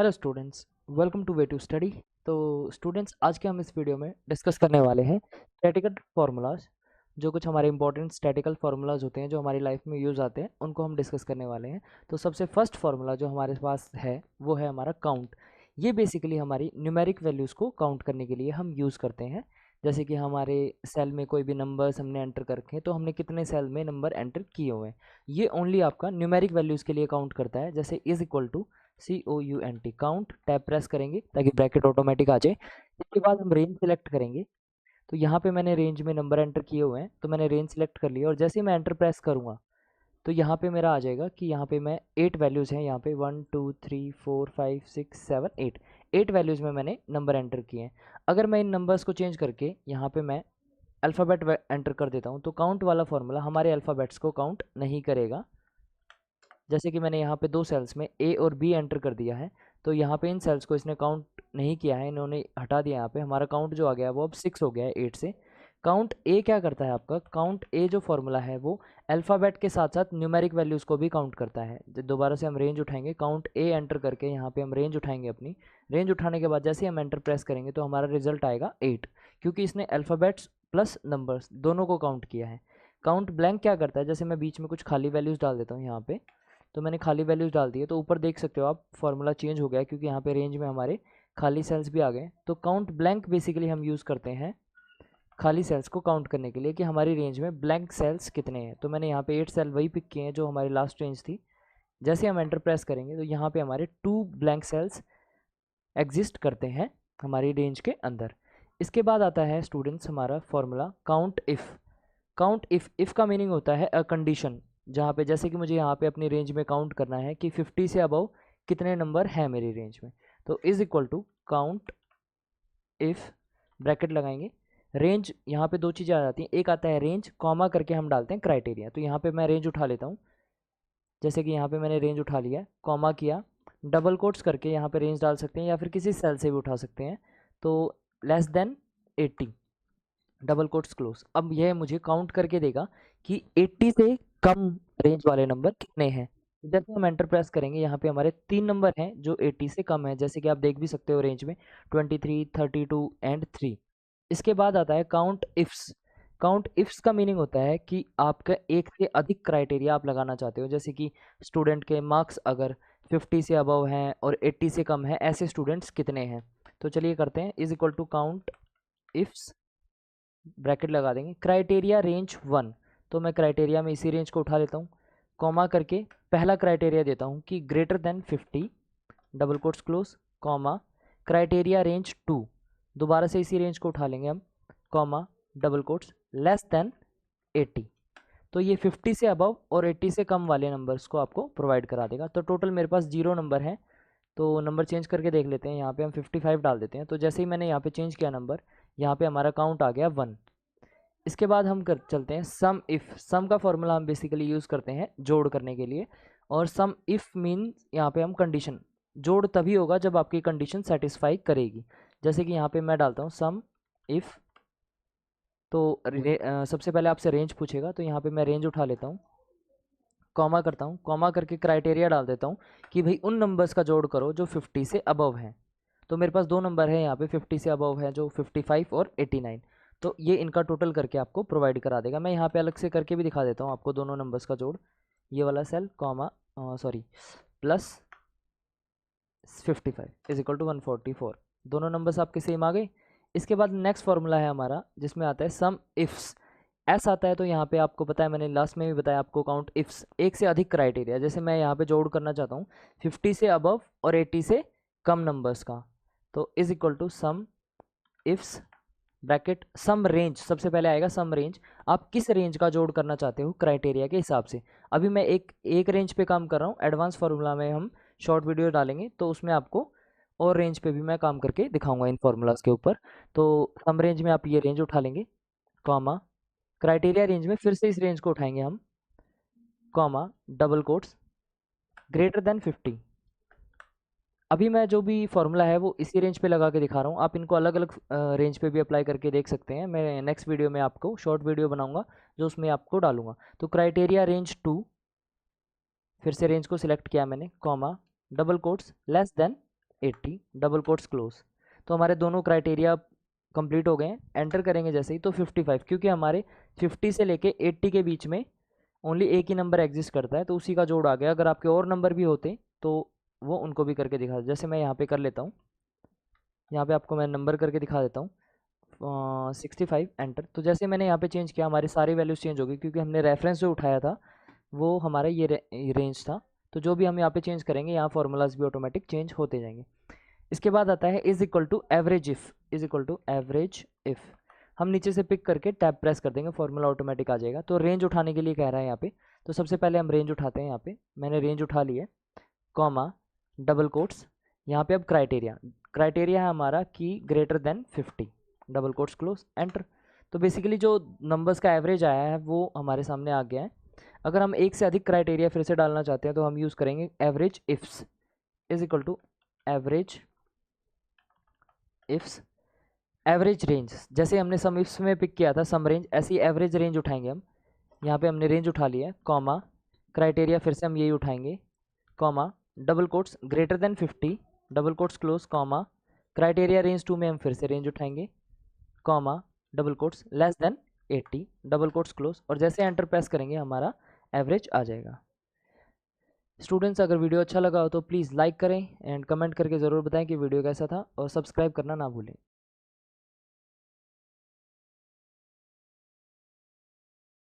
Hello students, welcome to way to study. तो students, आज के हम इस वीडियो में डिस्कस करने वाले हैं स्टैटिकल फार्मूलाज। जो कुछ हमारे इंपॉर्टेंट स्टैटिकल फार्मूलाज होते हैं जो हमारी लाइफ में यूज़ आते हैं, उनको हम डिस्कस करने वाले हैं। तो सबसे फर्स्ट फार्मूला जो हमारे पास है वो है हमारा काउंट। ये बेसिकली हमारी न्यूमेरिक वैल्यूज़ को काउंट करने के लिए हम यूज़ करते हैं। जैसे कि हमारे सेल में कोई भी नंबर्स हमने एंटर कर रखे हैं, तो हमने कितने सेल में नंबर एंटर किए हुए हैं, ये ओनली आपका न्यूमेरिक वैल्यूज़ के लिए काउंट करता है। जैसे is equal to COUNT, count, tab press करेंगे ताकि ब्रैकेट ऑटोमेटिक आ जाए। इसके बाद हम रेंज सेलेक्ट करेंगे। तो यहाँ पे मैंने रेंज में नंबर एंटर किए हुए हैं, तो मैंने रेंज सेलेक्ट कर लिया और जैसे ही मैं एंटर प्रेस करूँगा तो यहाँ पे मेरा आ जाएगा कि यहाँ पे मैं 8 वैल्यूज़ हैं। यहाँ पे 1 2 3 4 5 6 7 8 वैल्यूज़ में मैंने नंबर एंटर किए हैं। अगर मैं इन नंबर्स को चेंज करके यहाँ पे मैं अल्फ़ाबेट एंटर कर देता हूँ, तो काउंट वाला फॉर्मूला हमारे अल्फ़ाबेट्स को काउंट नहीं करेगा। जैसे कि मैंने यहाँ पे दो सेल्स में ए और बी एंटर कर दिया है, तो यहाँ पे इन सेल्स को इसने काउंट नहीं किया है, इन्होंने हटा दिया। यहाँ पे हमारा काउंट जो आ गया है वो अब 6 हो गया है 8 से। काउंट ए क्या करता है आपका, काउंट ए जो फॉर्मूला है वो अल्फ़ाबेट के साथ साथ न्यूमेरिक वैल्यूज़ को भी काउंट करता है। दोबारा से हम रेंज उठाएंगे, काउंट ए एंटर करके यहाँ पे हम रेंज उठाएंगे। अपनी रेंज उठाने के बाद जैसे ही हम एंटर प्रेस करेंगे तो हमारा रिजल्ट आएगा 8, क्योंकि इसने अल्फ़ाबेट्स प्लस नंबर्स दोनों को काउंट किया है। काउंट ब्लैंक क्या करता है, जैसे मैं बीच में कुछ खाली वैल्यूज़ डाल देता हूँ यहाँ पे, तो मैंने खाली वैल्यूज़ डाल दी है, तो ऊपर देख सकते हो आप फार्मूला चेंज हो गया है, क्योंकि यहाँ पे रेंज में हमारे खाली सेल्स भी आ गए। तो काउंट ब्लैंक बेसिकली हम यूज़ करते हैं खाली सेल्स को काउंट करने के लिए कि हमारी रेंज में ब्लैंक सेल्स कितने हैं। तो मैंने यहाँ पे 8 सेल वही पिक किए हैं जो हमारी लास्ट रेंज थी। जैसे हम एंटर प्रेस करेंगे तो यहाँ पे हमारे 2 ब्लैंक सेल्स एग्जिस्ट करते हैं हमारी रेंज के अंदर। इसके बाद आता है स्टूडेंट्स हमारा formula count if. Count if का मीनिंग होता है अ कंडीशन, जहाँ पे जैसे कि मुझे यहाँ पे अपनी रेंज में काउंट करना है कि 50 से अबव कितने नंबर हैं मेरी रेंज में। तो is equal to count if, bracket लगाएंगे। रेंज, यहाँ पे दो चीज़ें आ जाती हैं, एक आता है रेंज, कॉमा करके हम डालते हैं क्राइटेरिया। तो यहाँ पे मैं रेंज उठा लेता हूँ, जैसे कि यहाँ पे मैंने रेंज उठा लिया, कॉमा किया, डबल कोट्स करके यहाँ पे रेंज डाल सकते हैं या फिर किसी सेल से भी उठा सकते हैं। तो less than 80, double quotes close. अब यह मुझे काउंट करके देगा कि 80 से कम रेंज वाले नंबर कितने हैं। जैसे हम एंटर प्रेस करेंगे, यहाँ पे हमारे 3 नंबर हैं जो 80 से कम है, जैसे कि आप देख भी सकते हो रेंज में 23, 32 एंड 3। इसके बाद आता है काउंट इफ्स। काउंट इफ्स का मीनिंग होता है कि आपका एक से अधिक क्राइटेरिया आप लगाना चाहते हो, जैसे कि स्टूडेंट के मार्क्स अगर 50 से अबव हैं और 80 से कम है, ऐसे स्टूडेंट्स कितने हैं। तो चलिए करते हैं, is equal to count ifs, bracket लगा देंगे, क्राइटेरिया रेंज 1। तो मैं क्राइटेरिया में इसी रेंज को उठा लेता हूँ, कॉमा करके पहला क्राइटेरिया देता हूँ कि greater than 50, double quotes close, comma, criteria range 2। दोबारा से इसी रेंज को उठा लेंगे हम, comma, double quotes, less than 80। तो ये 50 से अबव और 80 से कम वाले नंबर्स को आपको प्रोवाइड करा देगा। तो टोटल मेरे पास 0 नंबर है। तो नंबर चेंज करके देख लेते हैं, यहाँ पे हम 55 डाल देते हैं। तो जैसे ही मैंने यहाँ पे चेंज किया नंबर, यहाँ पे हमारा काउंट आ गया 1। इसके बाद हम चलते हैं सम इफ़। सम का फॉर्मूला हम बेसिकली यूज़ करते हैं जोड़ करने के लिए, और सम इफ़ मीन्स यहाँ पे हम कंडीशन, जोड़ तभी होगा जब आपकी कंडीशन सेटिस्फाई करेगी। जैसे कि यहाँ पे मैं डालता हूँ सम इफ़, तो सबसे पहले आपसे रेंज पूछेगा, तो यहाँ पे मैं रेंज उठा लेता हूँ, कॉमा करता हूँ, कॉमा करके क्राइटेरिया डाल देता हूँ कि भाई उन नंबर्स का जोड़ करो जो 50 से अबव हैं। तो मेरे पास दो नंबर है यहाँ पे 50 से अबव है, जो 55 और 89। तो ये इनका टोटल करके आपको प्रोवाइड करा देगा। मैं यहाँ पे अलग से करके भी दिखा देता हूँ आपको दोनों नंबर्स का जोड़। ये वाला cell, comma, sorry, plus 55 is equal to 144। दोनों नंबर्स आपके सेम आ गए। इसके बाद नेक्स्ट फॉर्मूला है हमारा, जिसमें आता है सम इफ्स। एस आता है, तो यहाँ पे आपको पता है, मैंने लास्ट में भी बताया आपको, काउंट इफ्स, एक से अधिक क्राइटेरिया। जैसे मैं यहाँ पे जोड़ करना चाहता हूँ 50 से अबव और 80 से कम नंबर्स का, तो is equal to sum ifs, bracket, sum range, सबसे पहले आएगा सम रेंज। आप किस रेंज का जोड़ करना चाहते हो क्राइटेरिया के हिसाब से। अभी मैं एक रेंज पे काम कर रहा हूँ, एडवांस फार्मूला में हम शॉर्ट वीडियो डालेंगे तो उसमें आपको और रेंज पे भी मैं काम करके दिखाऊंगा इन फार्मूलाज के ऊपर। तो सम रेंज में आप ये रेंज उठा लेंगे, कॉमा, क्राइटेरिया रेंज में फिर से इस रेंज को उठाएंगे हम, comma, double quotes, greater than 50। अभी मैं जो भी फार्मूला है वो इसी रेंज पे लगा के दिखा रहा हूँ, आप इनको अलग अलग रेंज पे भी अप्लाई करके देख सकते हैं। मैं नेक्स्ट वीडियो में आपको शॉर्ट वीडियो बनाऊंगा जो उसमें आपको डालूंगा। तो क्राइटेरिया रेंज 2, फिर से रेंज को सिलेक्ट किया मैंने, comma, double quotes, less than 80 double quotes close. तो हमारे दोनों क्राइटेरिया कंप्लीट हो गए हैं। एंटर करेंगे जैसे ही तो 55, क्योंकि हमारे 50 से लेके 80 के बीच में ओनली एक ही नंबर एग्जिस्ट करता है, तो उसी का जोड़ आ गया। अगर आपके और नंबर भी होते तो वो उनको भी करके दिखा, जैसे मैं यहाँ पे कर लेता हूँ, यहाँ पे आपको मैं नंबर करके दिखा देता हूँ 65 एंटर। तो जैसे मैंने यहाँ पे चेंज किया हमारी सारी वैल्यूज़ चेंज हो गई, क्योंकि हमने रेफरेंस जो उठाया था वो हमारा ये रेंज था। तो जो भी हम यहाँ पे चेंज करेंगे यहाँ फार्मूलाज भी ऑटोमेटिक चेंज होते जाएंगे। इसके बाद आता है is equal to average if, is equal to average if. हम नीचे से पिक करके टैब प्रेस कर देंगे, फार्मूला ऑटोमेटिक आ जाएगा। तो रेंज उठाने के लिए कह रहा है यहाँ पे, तो सबसे पहले हम रेंज उठाते हैं। यहाँ पे मैंने रेंज उठा ली है, कॉमा डबल कोट्स, यहाँ पे अब क्राइटेरिया, क्राइटेरिया है हमारा कि greater than 50 double quotes close enter. तो बेसिकली जो नंबर्स का एवरेज आया है वो हमारे सामने आ गया है। अगर हम एक से अधिक क्राइटेरिया फिर से डालना चाहते हैं तो हम यूज़ करेंगे average ifs, is equal to average ifs average range. जैसे हमने सम इफ्स में पिक किया था सम रेंज, ऐसी एवरेज रेंज उठाएंगे हम। यहाँ पे हमने रेंज उठा लिया है, कॉमा क्राइटेरिया फिर से हम यही उठाएंगे, comma double quotes greater than 50 double quotes close, comma criteria range 2 में हम फिर से रेंज उठाएंगे, comma double quotes less than 80 double quotes close. और जैसे एंटर प्रेस करेंगे हमारा एवरेज आ जाएगा। स्टूडेंट्स, अगर वीडियो अच्छा लगा हो तो प्लीज़ लाइक करें एंड कमेंट करके ज़रूर बताएं कि वीडियो कैसा था, और सब्सक्राइब करना ना भूलें।